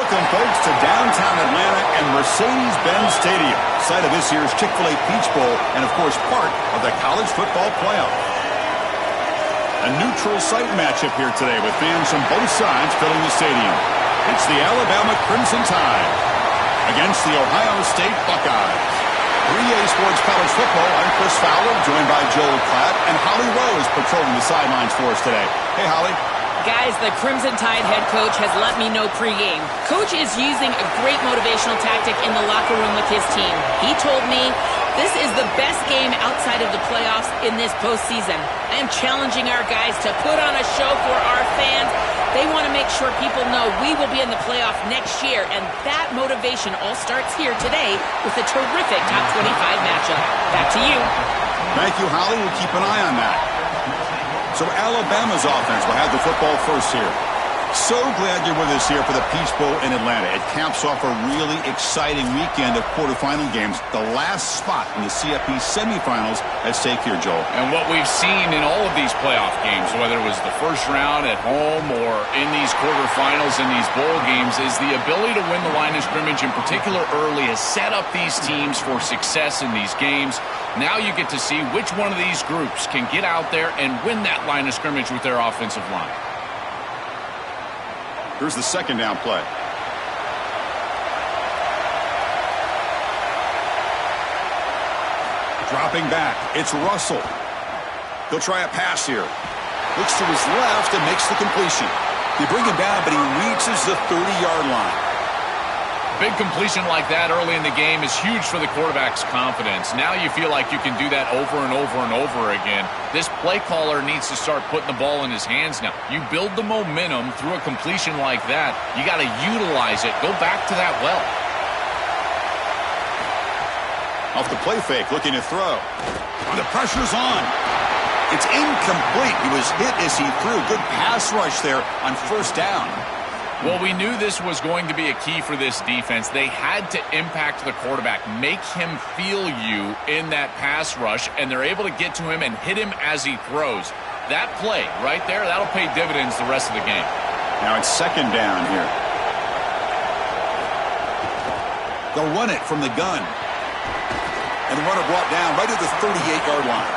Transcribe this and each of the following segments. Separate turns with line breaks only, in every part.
Welcome, folks, to downtown Atlanta and Mercedes-Benz Stadium, site of this year's Chick-fil-A Peach Bowl and, of course, part of the college football playoff. A neutral site matchup here today with fans from both sides filling the stadium. It's the Alabama Crimson Tide against the Ohio State Buckeyes. 3A Sports College Football, I'm Chris Fowler, joined by Joel Klatt, and Holly Rose patrolling the sidelines for us today. Hey, Holly.
Guys, the Crimson Tide head coach has let me know pregame. Coach is using a great motivational tactic in the locker room with his team. He told me this is the best game outside of the playoffs in this postseason. I am challenging our guys to put on a show for our fans. They want to make sure people know we will be in the playoff next year, and that motivation all starts here today with a terrific top 25 matchup. Back to you.
Thank you, Holly. We'll keep an eye on that. So Alabama's offense will have the football first here. So glad you're with us here for the Peach Bowl in Atlanta. It caps off a really exciting weekend of quarterfinal games. The last spot in the CFP semifinals at stake here, Joel.
And what we've seen in all of these playoff games, whether it was the first round at home or in these quarterfinals and these bowl games, is the ability to win the line of scrimmage, in particular early, has set up these teams for success in these games. Now you get to see which one of these groups can get out there and win that line of scrimmage with their offensive line.
Here's the second down play. Dropping back, it's Russell. He'll try a pass here. Looks to his left and makes the completion. They bring him down, but he reaches the 30-yard line.
Big completion like that early in the game is huge for the quarterback's confidence. Now you feel like you can do that over and over and over again. This play caller needs to start putting the ball in his hands now. You build the momentum through a completion like that. You got to utilize it. Go back to that well.
Off the play fake, looking to throw. The pressure's on. It's incomplete. He was hit as he threw. Good pass rush there on first down.
Well, we knew this was going to be a key for this defense. They had to impact the quarterback, make him feel you in that pass rush, and they're able to get to him and hit him as he throws. That play right there, that'll pay dividends the rest of the game.
Now it's second down here. They'll run it from the gun. And the runner brought down right at the 38-yard line.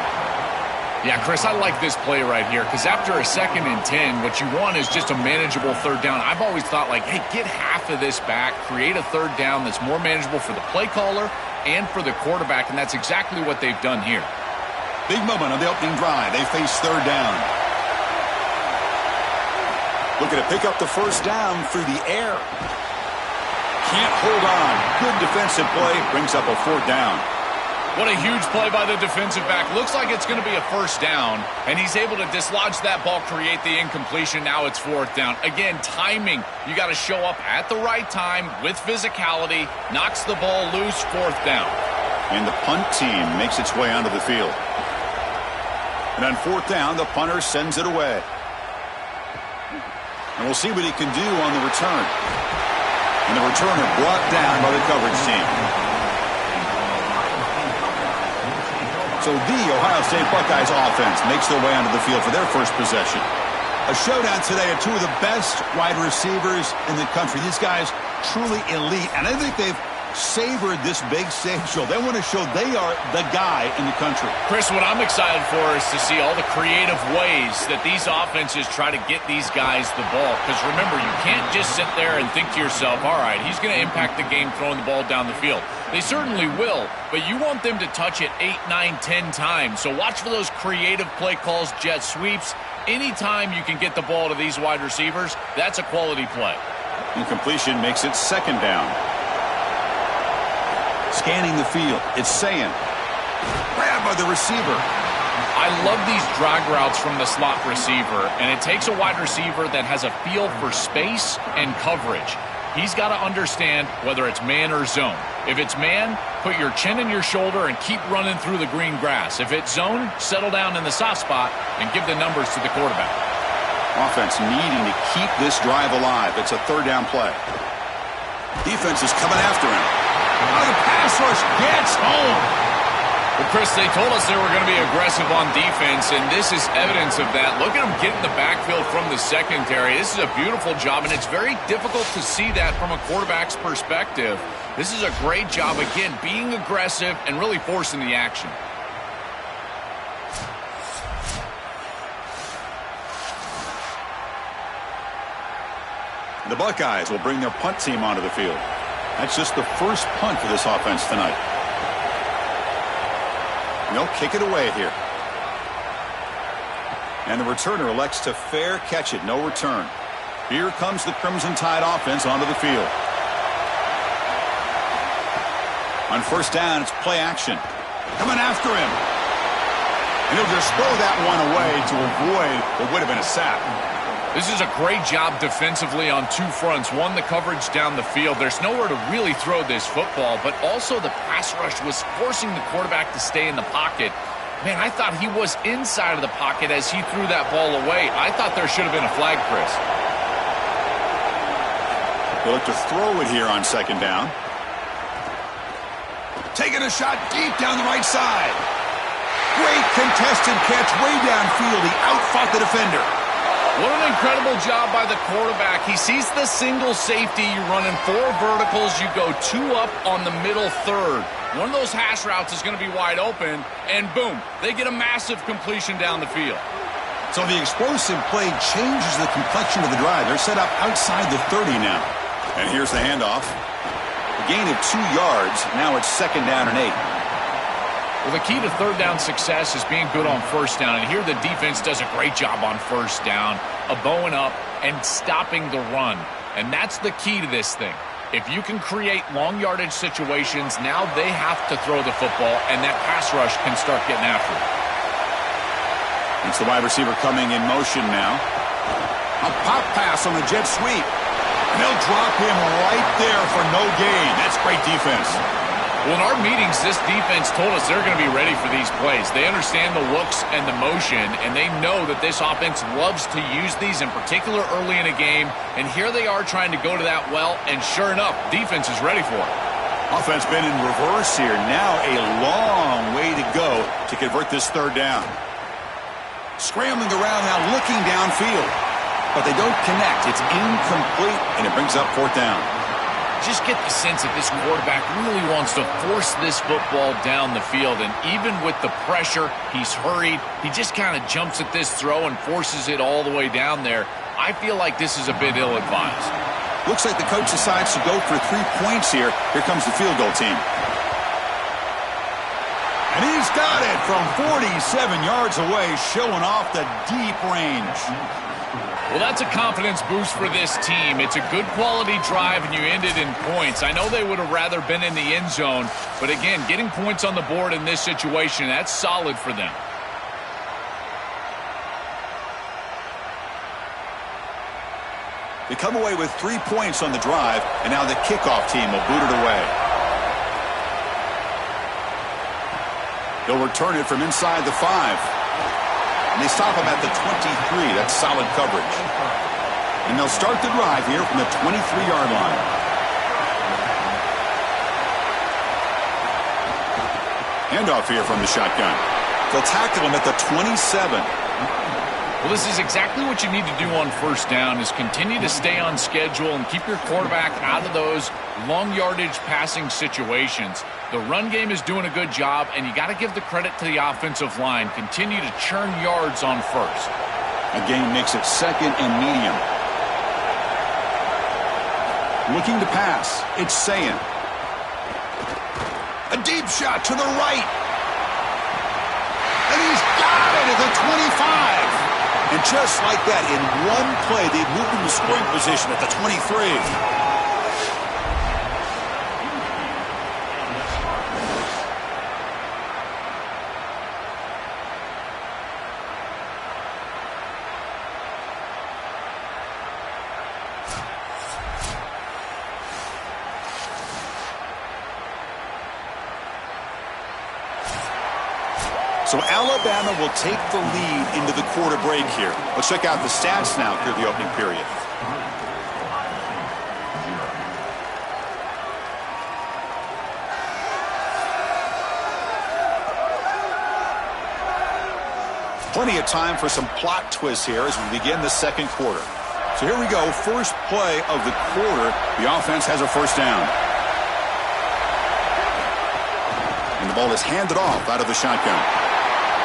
Yeah, Chris, I like this play right here because after a 2nd and 10, what you want is just a manageable third down. I've always thought, like, hey, get half of this back, create a third down that's more manageable for the play caller and for the quarterback, and that's exactly what they've done here.
Big moment on the opening drive. They face third down. Looking to pick up the first down through the air. Can't hold on. Good defensive play. Brings up a fourth down.
What a huge play by the defensive back. Looks like it's going to be a first down, and he's able to dislodge that ball, create the incompletion. Now it's fourth down. Again, timing. You got to show up at the right time with physicality. Knocks the ball loose, fourth down.
And the punt team makes its way onto the field. And on fourth down, the punter sends it away. And we'll see what he can do on the return. And the returner brought down by the coverage team. So the Ohio State Buckeyes offense makes their way onto the field for their first possession. A showdown today of two of the best wide receivers in the country. These guys truly elite, and I think they've savored this big stage show. They want to show they are the guy in the country.
Chris, what I'm excited for is to see all the creative ways that these offenses try to get these guys the ball. Because remember, you can't just sit there and think to yourself, all right, he's going to impact the game throwing the ball down the field. They certainly will, but you want them to touch it 8, 9, 10 times. So watch for those creative play calls, jet sweeps. Anytime you can get the ball to these wide receivers, that's a quality play.
Incompletion makes it second down. Scanning the field, it's Sayin. Grabbed by the receiver.
I love these drag routes from the slot receiver, and it takes a wide receiver that has a feel for space and coverage. He's got to understand whether it's man or zone. If it's man, put your chin in your shoulder and keep running through the green grass. If it's zone, settle down in the soft spot and give the numbers to the quarterback.
Offense needing to keep this drive alive. It's a third down play. Defense is coming after him. Oh, the pass rush gets home.
Well, Chris, they told us they were going to be aggressive on defense, and this is evidence of that. Look at them get in the backfield from the secondary. This is a beautiful job, and it's very difficult to see that from a quarterback's perspective. This is a great job, again, being aggressive and really forcing the action.
The Buckeyes will bring their punt team onto the field. That's just the first punt for this offense tonight. They'll kick it away here. And the returner elects to fair catch it. No return. Here comes the Crimson Tide offense onto the field. On first down, it's play action. Coming after him. And he'll just throw that one away to avoid what would have been a sack.
This is a great job defensively on two fronts. One, the coverage down the field. There's nowhere to really throw this football, but also the pass rush was forcing the quarterback to stay in the pocket. Man, I thought he was inside of the pocket as he threw that ball away. I thought there should have been a flag, Chris.
They'll look to throw it here on second down. Taking a shot deep down the right side. Great contested catch way downfield. He outfought the defender.
What an incredible job by the quarterback. He sees the single safety. You're running 4 verticals. You go 2 up on the middle third. One of those hash routes is going to be wide open, and boom, they get a massive completion down the field.
So the explosive play changes the complexion of the drive. They're set up outside the 30 now. And here's the handoff. A gain of 2 yards. Now it's second down and 8.
Well, the key to third down success is being good on first down. And here the defense does a great job on first down of bowing up and stopping the run. And that's the key to this thing. If you can create long yardage situations, now they have to throw the football, and that pass rush can start getting after it.
It's the wide receiver coming in motion now. A pop pass on the jet sweep. And they'll drop him right there for no gain. That's great defense.
Well, in our meetings, this defense told us they're going to be ready for these plays. They understand the looks and the motion, and they know that this offense loves to use these, in particular early in a game. And here they are trying to go to that well, and sure enough, defense is ready for it.
Offense been in reverse here. Now a long way to go to convert this third down. Scrambling around now, looking downfield. But they don't connect. It's incomplete, and it brings up fourth down.
Just get the sense that this quarterback really wants to force this football down the field. And even with the pressure, he's hurried. He just kind of jumps at this throw and forces it all the way down there. I feel like this is a bit ill-advised.
Looks like the coach decides to go for 3 points here. Here comes the field goal team. And he's got it from 47 yards away, showing off the deep range.
Well, that's a confidence boost for this team. It's a good quality drive, and you end it in points. I know they would have rather been in the end zone, but again, getting points on the board in this situation, that's solid for them.
They come away with 3 points on the drive, and now the kickoff team will boot it away. They'll return it from inside the 5. And they stop him at the 23. That's solid coverage. And they'll start the drive here from the 23-yard line. Handoff here from the shotgun. They'll tackle him at the 27.
Well, this is exactly what you need to do on first down, is continue to stay on schedule and keep your quarterback out of those long yardage passing situations. The run game is doing a good job, and you got to give the credit to the offensive line. Continue to churn yards on first.
A gain makes it second and medium. Looking to pass. It's Sayin. A deep shot to the right. And he's got it at the 25. And just like that, in one play, they've moved into scoring position at the 23. So Alabama will take the lead into the quarter break here. Let's check out the stats now through the opening period. Plenty of time for some plot twists here as we begin the second quarter. So here we go, first play of the quarter. The offense has a first down. And the ball is handed off out of the shotgun.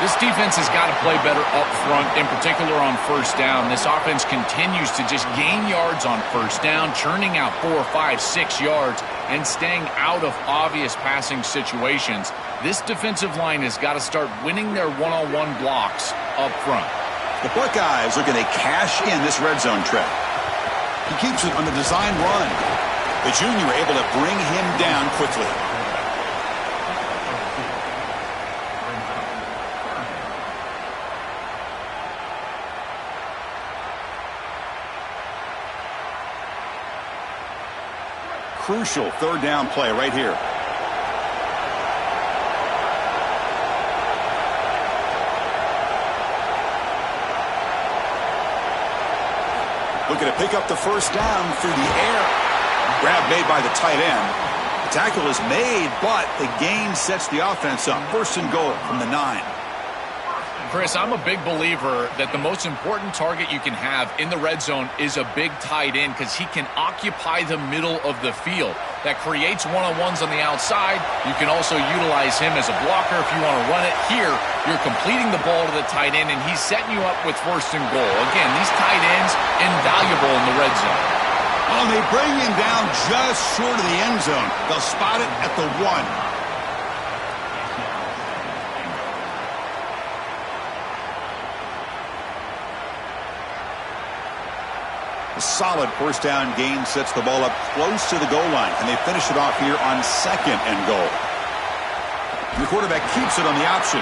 This defense has got to play better up front, in particular on first down. This offense continues to just gain yards on first down, churning out 4, 5, 6 yards, and staying out of obvious passing situations. This defensive line has got to start winning their one-on-one blocks up front.
The Buckeyes are going to cash in this red zone trap. He keeps it on the design run. The junior able to bring him down quickly. Crucial third down play right here. Looking to pick up the first down through the air. Grab made by the tight end. The tackle is made, but the gain sets the offense up. First and goal from the 9.
Chris, I'm a big believer that the most important target you can have in the red zone is a big tight end because he can occupy the middle of the field. That creates one-on-ones on the outside. You can also utilize him as a blocker if you want to run it. Here, you're completing the ball to the tight end, and he's setting you up with first and goal. Again, these tight ends, invaluable in the red zone.
Oh, and they bring him down just short of the end zone. They'll spot it at the 1. A solid first down gain sets the ball up close to the goal line, and they finish it off here on second and goal. And the quarterback keeps it on the option.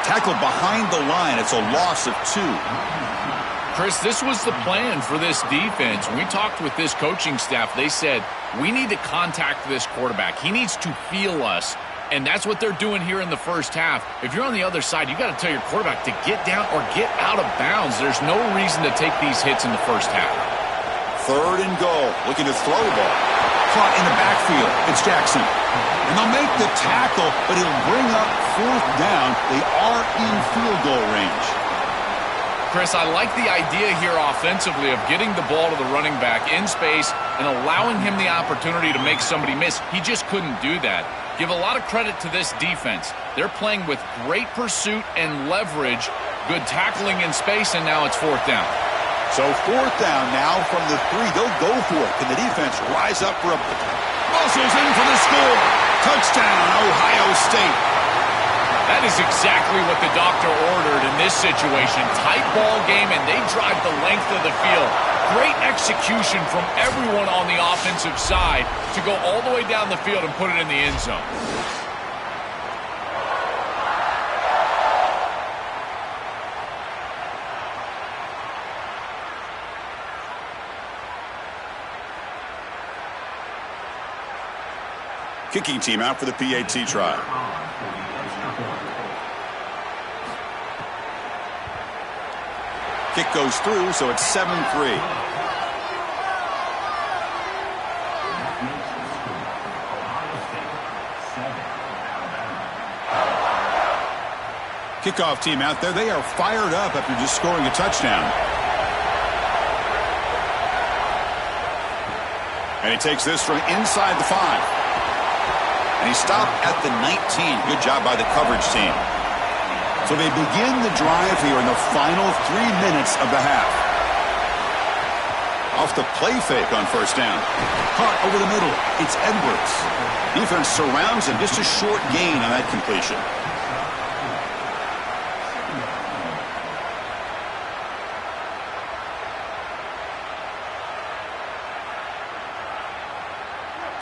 Tackled behind the line. It's a loss of 2.
Chris, this was the plan for this defense. When we talked with this coaching staff, they said, we need to contact this quarterback. He needs to feel us. And that's what they're doing here in the first half. If you're on the other side, you got to tell your quarterback to get down or get out of bounds. There's no reason to take these hits in the first half.
Third and goal, looking to throw the ball. Caught in the backfield, it's Jackson. And they'll make the tackle, but he'll bring up fourth down. They are in field goal range.
Chris, I like the idea here offensively of getting the ball to the running back in space and allowing him the opportunity to make somebody miss. He just couldn't do that. Give a lot of credit to this defense. They're playing with great pursuit and leverage, good tackling in space, and now it's fourth down.
So fourth down now from the 3. They'll go for it. Can the defense rise up for a... Muscles in for the score. Touchdown, Ohio State.
That is exactly what the doctor ordered in this situation. Tight ball game, and they drive the length of the field. Great execution from everyone on the offensive side to go all the way down the field and put it in the end zone.
Kicking team out for the PAT try. Kick goes through, so it's 7-3. Kickoff team out there. They are fired up after just scoring a touchdown. And he takes this from inside the 5. And he stopped at the 19. Good job by the coverage team. So they begin the drive here in the final 3 minutes of the half. Off the play fake on first down. Caught over the middle. It's Edwards. Defense surrounds him. Just a short gain on that completion.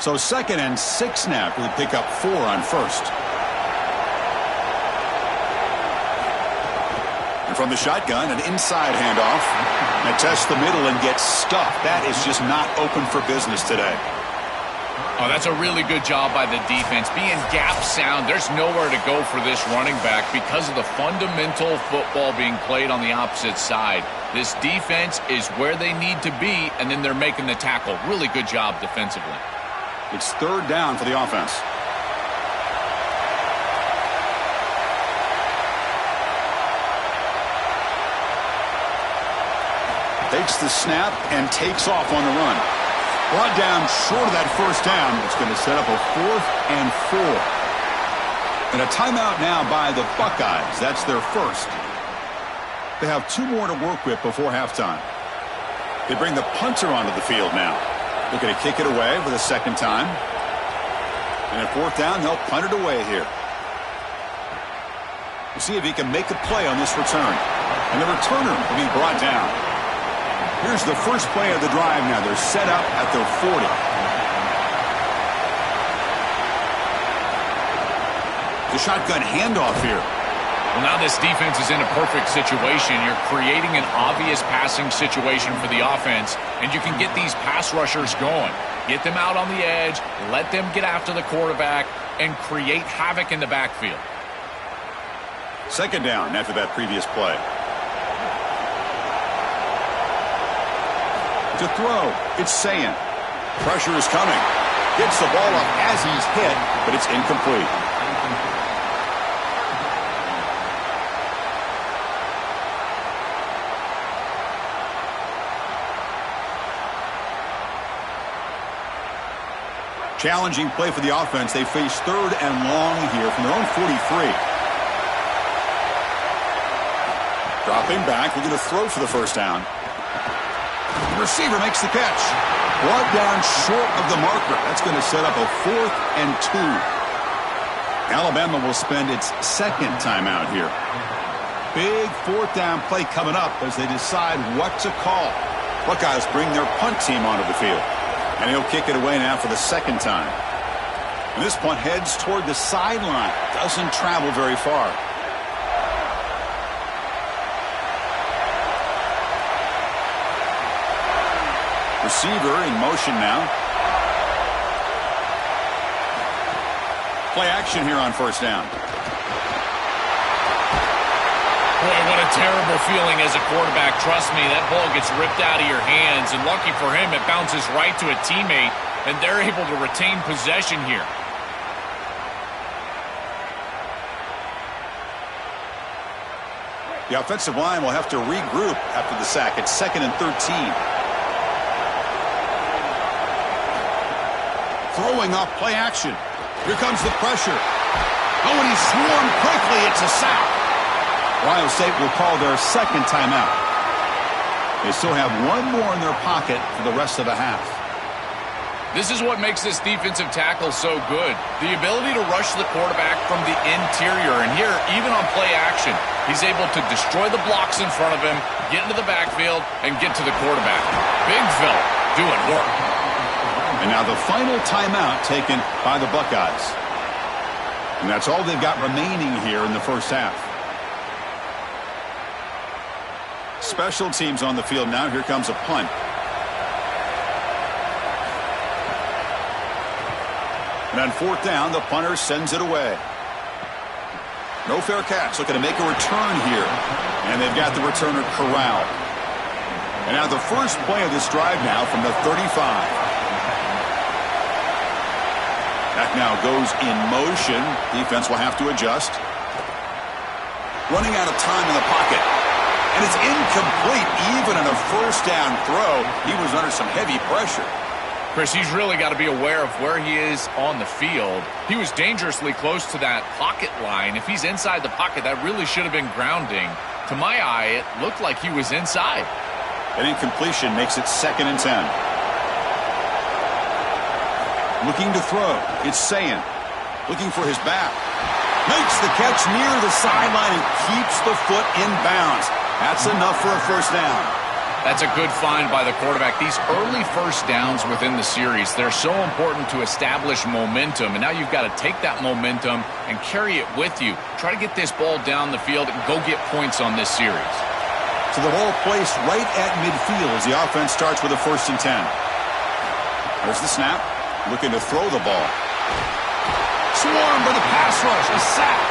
So 2nd and 6 snap. We pick up 4 on first. And from the shotgun, an inside handoff. And test the middle and get stuffed. That is just not open for business today.
Oh, that's a really good job by the defense. Being gap sound, there's nowhere to go for this running back because of the fundamental football being played on the opposite side. This defense is where they need to be, and then they're making the tackle. Really good job defensively.
It's third down for the offense. Takes the snap and takes off on the run. Brought down short of that first down. It's going to set up a 4th and 4. And a timeout now by the Buckeyes. That's their first. They have 2 more to work with before halftime. They bring the punter onto the field now. Looking to kick it away for the second time. And at 4th down, they'll punt it away here. We'll see if he can make a play on this return. And the returner will be brought down. Here's the first play of the drive now. They're set up at their 40. The shotgun handoff here.
Well, now this defense is in a perfect situation. You're creating an obvious passing situation for the offense, and you can get these pass rushers going. Get them out on the edge, let them get after the quarterback, and create havoc in the backfield.
Second down after that previous play. To throw, it's Sayin. Pressure is coming. Gets the ball up as he's hit, but it's incomplete. Challenging play for the offense. They face 3rd and long here from their own 43. Dropping back, looking to throw for the first down. The receiver makes the catch. Brought down short of the marker. That's going to set up a 4th and 2. Alabama will spend its second timeout here. Big 4th down play coming up as they decide what to call. Buckeyes bring their punt team onto the field. And he'll kick it away now for the second time. And this punt heads toward the sideline. Doesn't travel very far. Receiver in motion now. Play action here on first down.
Boy, what a terrible feeling as a quarterback. Trust me, that ball gets ripped out of your hands, and lucky for him, it bounces right to a teammate, and they're able to retain possession here.
The offensive line will have to regroup after the sack. It's 2nd and 13. Throwing off play action. Here comes the pressure. Oh, and he's swarmed quickly. It's a sack. Ohio State will call their second timeout. They still have 1 more in their pocket for the rest of the half.
This is what makes this defensive tackle so good. The ability to rush the quarterback from the interior. And here, even on play action, he's able to destroy the blocks in front of him, get into the backfield, and get to the quarterback. Big fella doing work.
And now the final timeout taken by the Buckeyes. And that's all they've got remaining here in the first half. Special teams on the field now. Here comes a punt. And on 4th down, the punter sends it away. No fair catch. Looking to make a return here. And they've got the returner corralled. And now the first play of this drive now from the 35. That now goes in motion. Defense will have to adjust. Running out of time in the pocket. And it's incomplete. Even on a first down throw, he was under some heavy pressure.
Chris, he's really got to be aware of where he is on the field. He was dangerously close to that pocket line. If he's inside the pocket, that really should have been grounding. To my eye, it looked like he was inside.
An incompletion makes it 2nd and 10. Looking to throw. It's Sayin. Looking for his back. Makes the catch near the sideline and keeps the foot in bounds. That's enough for a first down.
That's a good find by the quarterback. These early first downs within the series, they're so important to establish momentum. And now you've got to take that momentum and carry it with you. Try to get this ball down the field and go get points on this series.
So the ball placed right at midfield as the offense starts with a 1st and 10. There's the snap. Looking to throw the ball. Swarmed by the pass rush. A sack.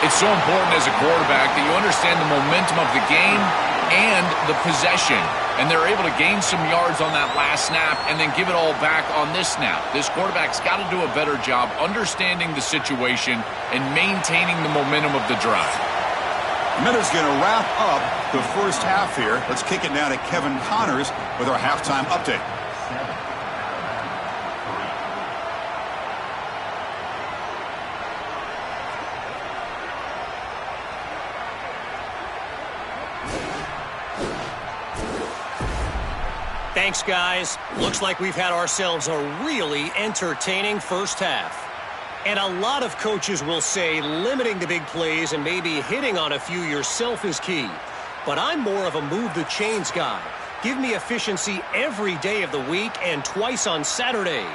It's so important as a quarterback that you understand the momentum of the game and the possession. And they're able to gain some yards on that last snap and then give it all back on this snap. This quarterback's got to do a better job understanding the situation and maintaining the momentum of the drive.
Minute's going to wrap up the first half here. Let's kick it now to Kevin Connors with our halftime update.
Thanks, guys. Looks like we've had ourselves a really entertaining first half. And a lot of coaches will say limiting the big plays and maybe hitting on a few yourself is key. But I'm more of a move the chains guy. Give me efficiency every day of the week and twice on Saturday.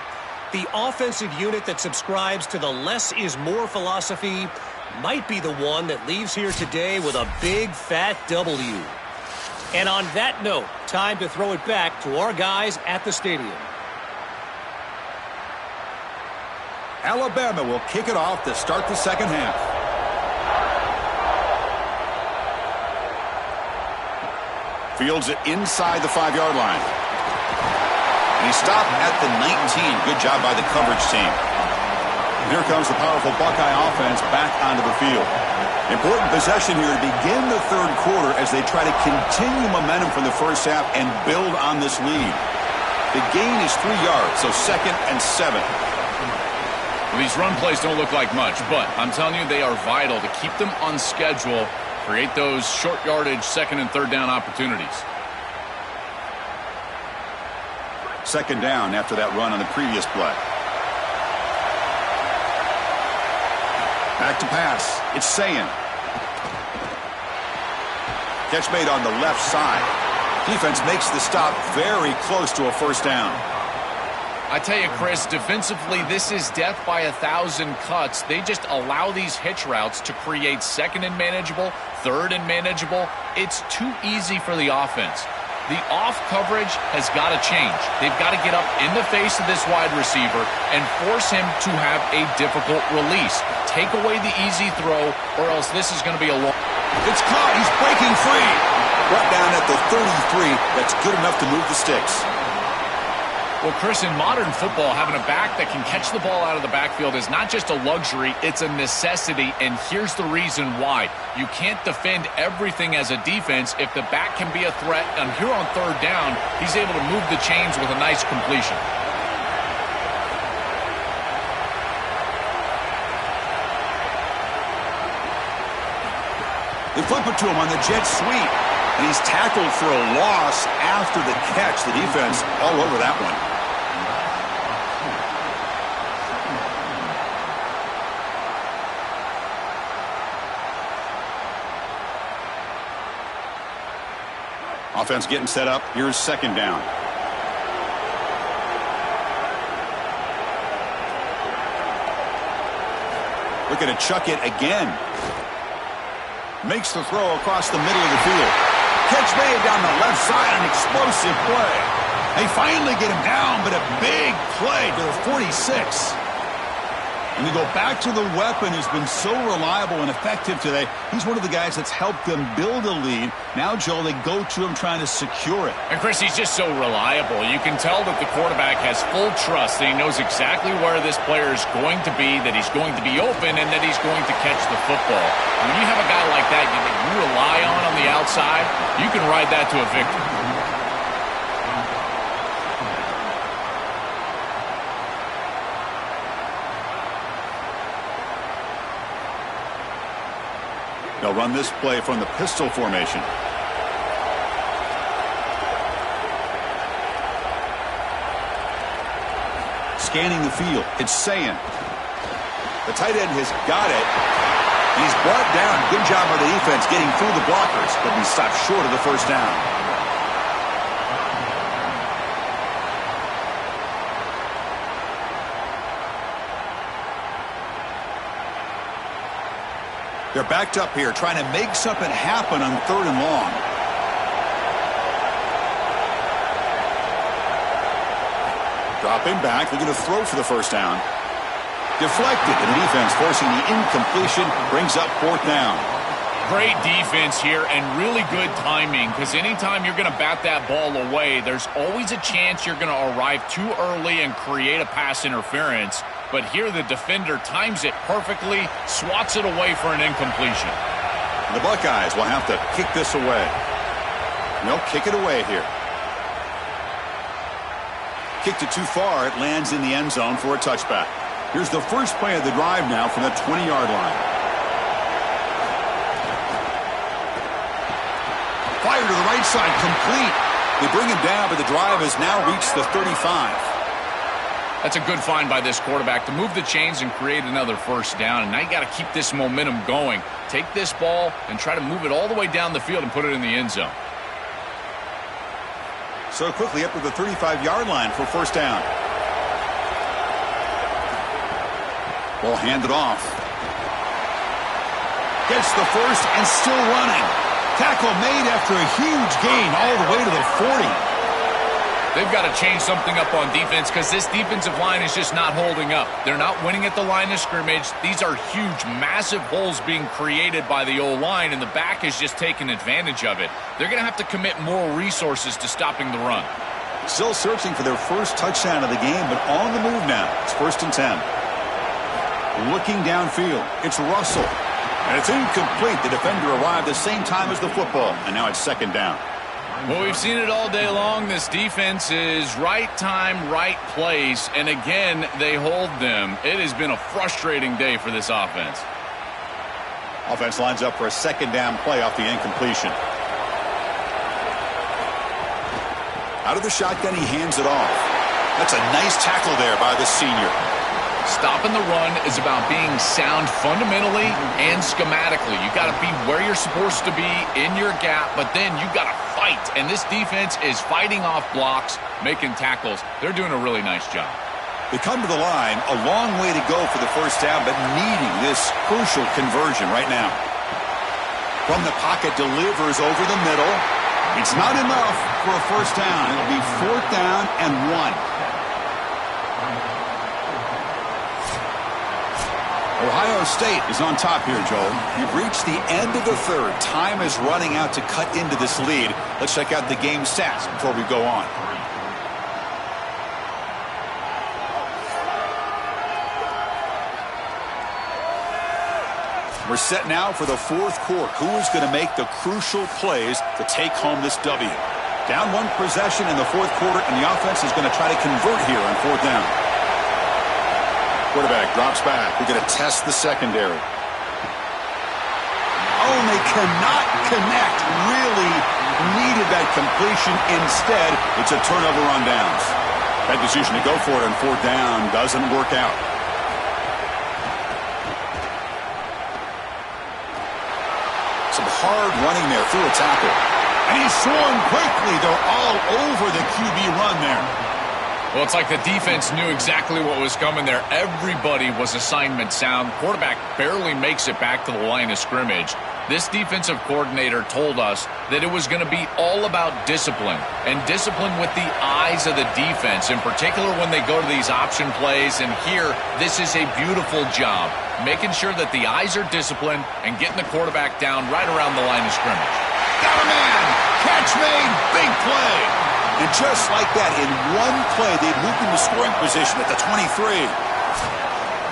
The offensive unit that subscribes to the less is more philosophy might be the one that leaves here today with a big fat W. And on that note, time to throw it back to our guys at the stadium.
Alabama will kick it off to start the second half. Fields it inside the 5-yard line. And he stopped at the 19. Good job by the coverage team. Here comes the powerful Buckeye offense back onto the field. Important possession here to begin the third quarter as they try to continue momentum from the first half and build on this lead. The gain is 3 yards, so 2nd and 7.
Well, these run plays don't look like much, but I'm telling you they are vital to keep them on schedule, create those short yardage 2nd and 3rd down opportunities.
2nd down after that run on the previous play. Back to pass. It's Sayin. Catch made on the left side. Defense makes the stop very close to a first down.
I tell you, Chris, defensively, this is death by 1,000 cuts. They just allow these hitch routes to create 2nd and manageable, 3rd and manageable. It's too easy for the offense. The off coverage has got to change. They've got to get up in the face of this wide receiver and force him to have a difficult release. Take away the easy throw, or else this is going to be a long...
It's caught. He's breaking free. Brought down at the 33. That's good enough to move the sticks.
Well, Chris, in modern football, having a back that can catch the ball out of the backfield is not just a luxury, it's a necessity, and here's the reason why. You can't defend everything as a defense if the back can be a threat, and here on 3rd down, he's able to move the chains with a nice completion.
They flip it to him on the jet sweep, and he's tackled for a loss after the catch. The defense all over that one. Offense getting set up. Here's 2nd down. Looking to chuck it again. Makes the throw across the middle of the field. Catch made down the left side. An explosive play. They finally get him down, but a big play to the 46. And we go back to the weapon who's been so reliable and effective today. He's one of the guys that's helped them build a lead. Now, Joel, they go to him trying to secure it.
And, Chris, he's just so reliable. You can tell that the quarterback has full trust that he knows exactly where this player is going to be, that he's going to be open, and that he's going to catch the football. When you have a guy like that that you rely on the outside, you can ride that to a victory.
They'll run this play from the pistol formation. Scanning the field. It's Sayin. The tight end has got it. He's brought down. Good job by the defense getting through the blockers, but he stopped short of the first down. They're backed up here, trying to make something happen on 3rd and long. Dropping back, looking to throw for the first down. Deflected, and the defense forcing the incompletion, brings up 4th down.
Great defense here and really good timing, because anytime you're going to bat that ball away, there's always a chance you're going to arrive too early and create a pass interference. But here the defender times it perfectly, swats it away for an incompletion.
The Buckeyes will have to kick this away. They'll kick it away here. Kicked it too far. It lands in the end zone for a touchback. Here's the first play of the drive now from the 20-yard line. Fire to the right side, complete. They bring him down, but the drive has now reached the 35.
That's a good find by this quarterback to move the chains and create another first down. And now you got to keep this momentum going. Take this ball and try to move it all the way down the field and put it in the end zone.
So quickly up to the 35-yard line for first down. Ball handed off. Gets the first and still running. Tackle made after a huge gain all the way to the 40.
They've got to change something up on defense because this defensive line is just not holding up. They're not winning at the line of scrimmage. These are huge, massive holes being created by the O-line, and the back is just taking advantage of it. They're going to have to commit more resources to stopping the run.
Still searching for their first touchdown of the game, but on the move now. It's 1st and 10. Looking downfield, it's Russell. And it's incomplete. The defender arrived the same time as the football, and now it's 2nd down.
Well, we've seen it all day long. This defense is right time, right place, and again, they hold them. It has been a frustrating day for this offense.
Offense lines up for a 2nd down play off the incompletion. Out of the shotgun, he hands it off. That's a nice tackle there by the senior.
Stopping the run is about being sound fundamentally and schematically. You got to be where you're supposed to be in your gap, but then you got to fight. And this defense is fighting off blocks, making tackles. They're doing a really nice job.
They come to the line, a long way to go for the first down, but needing this crucial conversion right now. From the pocket, delivers over the middle. It's not enough for a first down. It'll be 4th down and 1. Ohio State is on top here, Joel. You've reached the end of the 3rd. Time is running out to cut into this lead. Let's check out the game stats before we go on. We're set now for the 4th quarter. Who is going to make the crucial plays to take home this W? Down 1 possession in the 4th quarter, and the offense is going to try to convert here on 4th down. Quarterback drops back. We're going to test the secondary. Oh, and they cannot connect. Really needed that completion. Instead, it's a turnover on downs. That decision to go for it on 4th down doesn't work out. Some hard running there through a tackle. And he's swung quickly. They're all over the QB run there.
Well, it's like the defense knew exactly what was coming there. Everybody was assignment sound. Quarterback barely makes it back to the line of scrimmage. This defensive coordinator told us that it was going to be all about discipline, and discipline with the eyes of the defense, in particular when they go to these option plays. And here, this is a beautiful job, making sure that the eyes are disciplined and getting the quarterback down right around the line of scrimmage.
Got a man! Catch made! Big play! And just like that, in one play, they've moved into scoring position at the 23.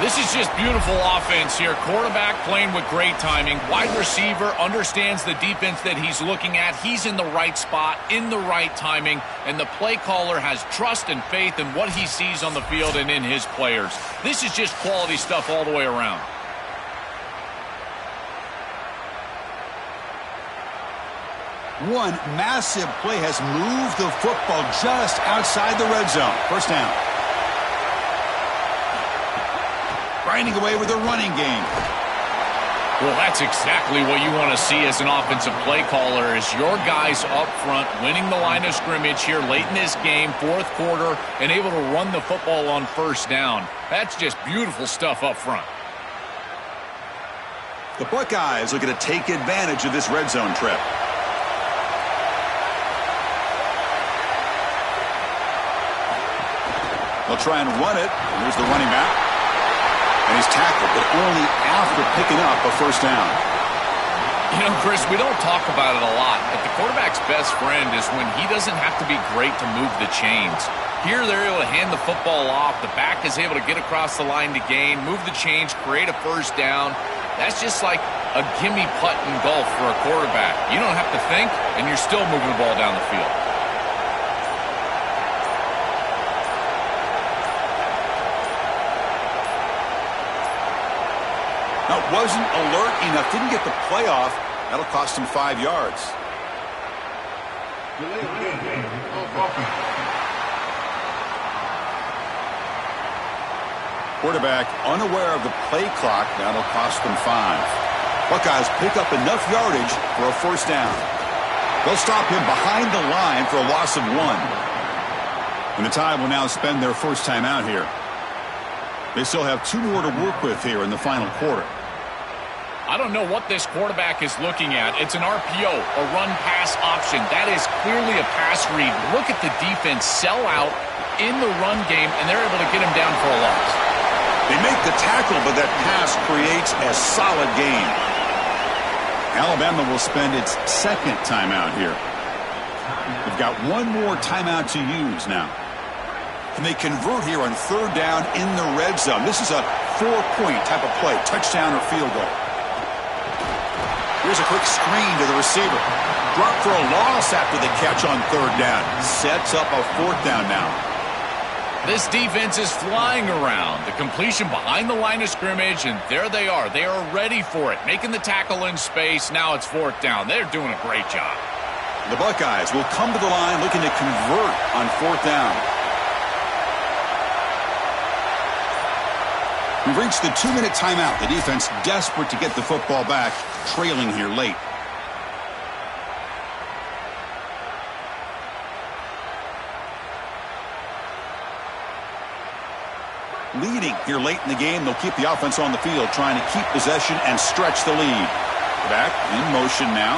This is just beautiful offense here. Quarterback playing with great timing. Wide receiver understands the defense that he's looking at. He's in the right spot, in the right timing, and the play caller has trust and faith in what he sees on the field and in his players. This is just quality stuff all the way around.
One massive play has moved the football just outside the red zone. First down. Grinding away with a running game.
Well, that's exactly what you want to see as an offensive play caller, is your guys up front winning the line of scrimmage here late in this game, 4th quarter, and able to run the football on first down. That's just beautiful stuff up front.
The Buckeyes are going to take advantage of this red zone trip. They'll try and run it. Here's the running back. And he's tackled, but only after picking up a first down.
You know, Chris, we don't talk about it a lot, but the quarterback's best friend is when he doesn't have to be great to move the chains. Here, they're able to hand the football off. The back is able to get across the line to gain, move the chains, create a first down. That's just like a gimme putt in golf for a quarterback. You don't have to think, and you're still moving the ball down the field.
Now, wasn't alert enough, didn't get the playoff. That'll cost him 5 yards. Quarterback unaware of the play clock. That'll cost them 5. Buckeyes pick up enough yardage for a first down. They'll stop him behind the line for a loss of 1. And the Tide will now spend their first time out here. They still have 2 more to work with here in the final quarter.
I don't know what this quarterback is looking at. It's an RPO, a run-pass option. That is clearly a pass read. Look at the defense sell out in the run game, and they're able to get him down for a loss.
They make the tackle, but that pass creates a solid gain. Alabama will spend its second timeout here. They've got 1 more timeout to use now. Can they convert here on third down in the red zone? This is a 4-point type of play, touchdown or field goal. Here's a quick screen to the receiver. Drop for a loss after the catch on third down. Sets up a 4th down now.
This defense is flying around. The completion behind the line of scrimmage, and there they are. They are ready for it. Making the tackle in space. Now it's 4th down. They're doing a great job.
The Buckeyes will come to the line looking to convert on 4th down. We've reached the 2-minute timeout. The defense desperate to get the football back, trailing here late. Leading here late in the game, they'll keep the offense on the field, trying to keep possession and stretch the lead. Back in motion now.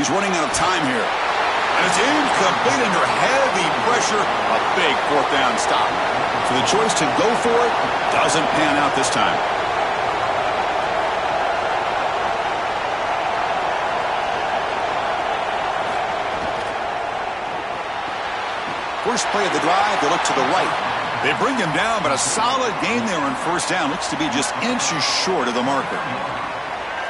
He's running out of time here. And it's incomplete under heavy pressure. A big 4th down stop. So the choice to go for it doesn't pan out this time. First play of the drive, they look to the right. They bring him down, but a solid gain there on first down. Looks to be just inches short of the marker.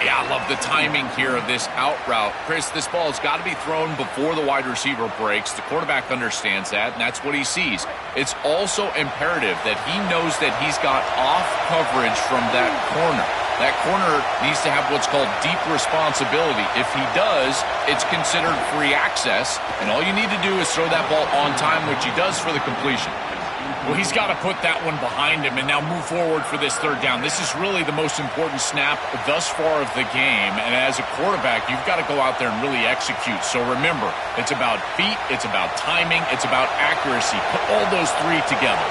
Yeah, I love the timing here of this out route. Chris, this ball has got to be thrown before the wide receiver breaks. The quarterback understands that, and that's what he sees. It's also imperative that he knows that he's got off coverage from that corner. That corner needs to have what's called deep responsibility. If he does, it's considered free access, and all you need to do is throw that ball on time, which he does for the completion. Well, he's got to put that one behind him and now move forward for this 3rd down. This is really the most important snap thus far of the game. And as a quarterback, you've got to go out there and really execute. So remember, it's about feet, it's about timing, it's about accuracy. Put all those 3 together.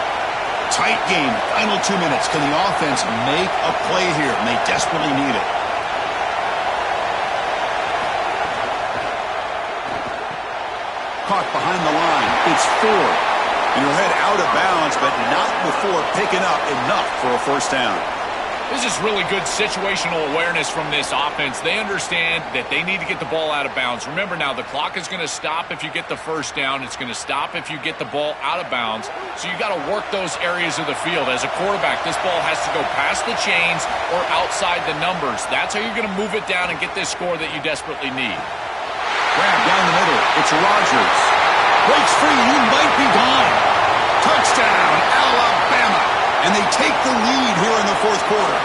Tight game, final 2 minutes. Can the offense make a play here? And they desperately need it. Caught behind the line. It's 4. And he'll head out of bounds, but not before picking up enough for a first down.
This is really good situational awareness from this offense. They understand that they need to get the ball out of bounds. Remember now, the clock is going to stop if you get the first down. It's going to stop if you get the ball out of bounds. So you got to work those areas of the field. As a quarterback, this ball has to go past the chains or outside the numbers. That's how you're going to move it down and get this score that you desperately need.
Grab down the middle. It's Rodgers. Breaks free. He might be gone. Touchdown, Alabama. And they take the lead here in the 4th quarter.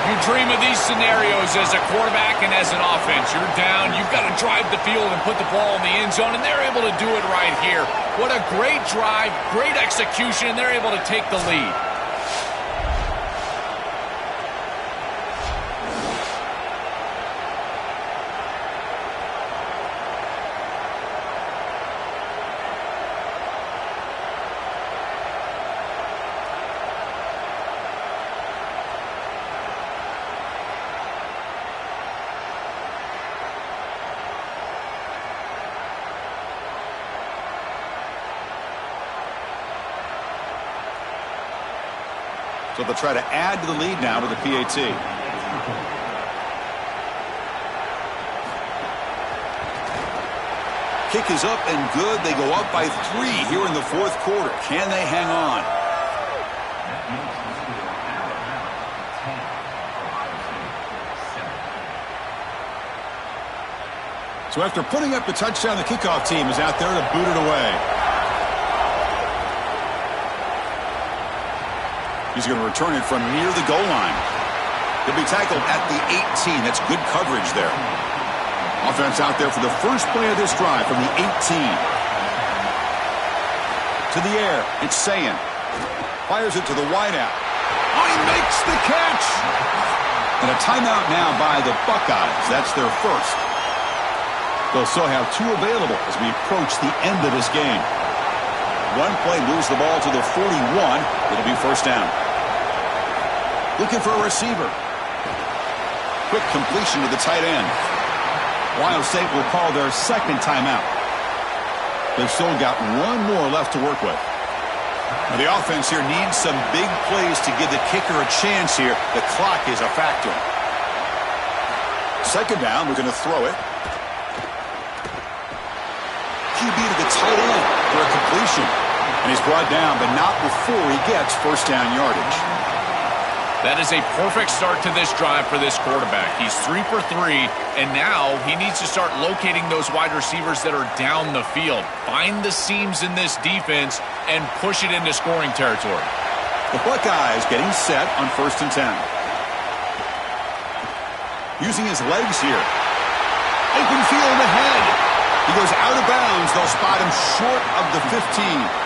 You dream of these scenarios as a quarterback and as an offense. You're down. You've got to drive the field and put the ball in the end zone, and they're able to do it right here. What a great drive, great execution, and they're able to take the lead.
So they'll try to add to the lead now with the PAT. Kick is up and good. They go up by 3 here in the 4th quarter. Can they hang on? So after putting up the touchdown, the kickoff team is out there to boot it away. He's going to return it from near the goal line. He'll be tackled at the 18. That's good coverage there. Offense out there for the first play of this drive from the 18. To the air, it's Sayin. Fires it to the wideout. Oh, he makes the catch! And a timeout now by the Buckeyes. That's their first. They'll still have 2 available as we approach the end of this game. One play moves the ball to the 41. It'll be first down. Looking for a receiver. Quick completion to the tight end. Ohio State will call their second timeout. They've still got 1 more left to work with. Now the offense here needs some big plays to give the kicker a chance here. The clock is a factor. Second down, we're going to throw it. QB to the tight end for a completion. And he's brought down, but not before he gets first down yardage.
That is a perfect start to this drive for this quarterback. He's 3 for 3, and now he needs to start locating those wide receivers that are down the field. Find the seams in this defense and push it into scoring territory.
The Buckeyes getting set on 1st and 10. Using his legs here. Open field ahead. He goes out of bounds. They'll spot him short of the 15.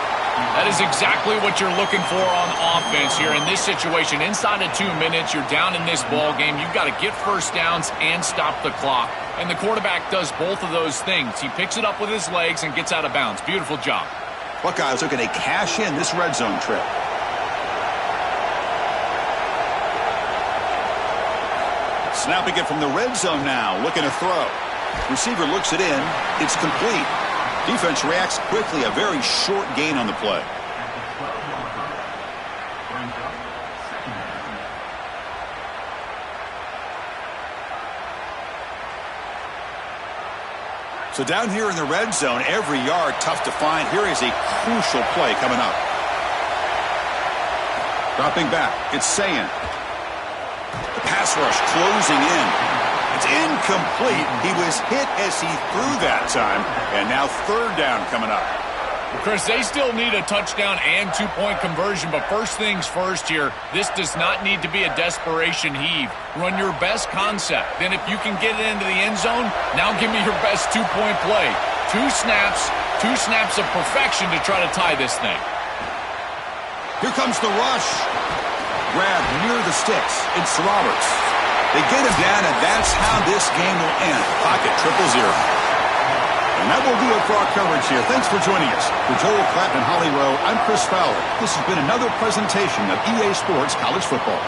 That is exactly what you're looking for on offense here in this situation. Inside of 2 minutes, you're down in this ball game. You've got to get first downs and stop the clock. And the quarterback does both of those things. He picks it up with his legs and gets out of bounds. Beautiful job.
Buckeyes looking to cash in this red zone trip. Snapping it from the red zone now. Looking to throw. Receiver looks it in. It's complete. Defense reacts quickly. A very short gain on the play. So down here in the red zone, every yard tough to find. Here is a crucial play coming up. Dropping back, it's Sayin. The pass rush closing in. It's incomplete. He was hit as he threw that time. And now third down coming up.
Chris, they still need a touchdown and 2-point conversion, but first things first here, this does not need to be a desperation heave. Run your best concept. Then if you can get it into the end zone, now give me your best 2-point play. 2 snaps of perfection to try to tie this thing.
Here comes the rush. Grab near the sticks. It's Roberts. They get him down, and that's how this game will end. Pocket 0-0. And that will do it for our coverage here. Thanks for joining us. For Joel Klatt and Holly Rowe, I'm Chris Fowler. This has been another presentation of EA Sports College Football.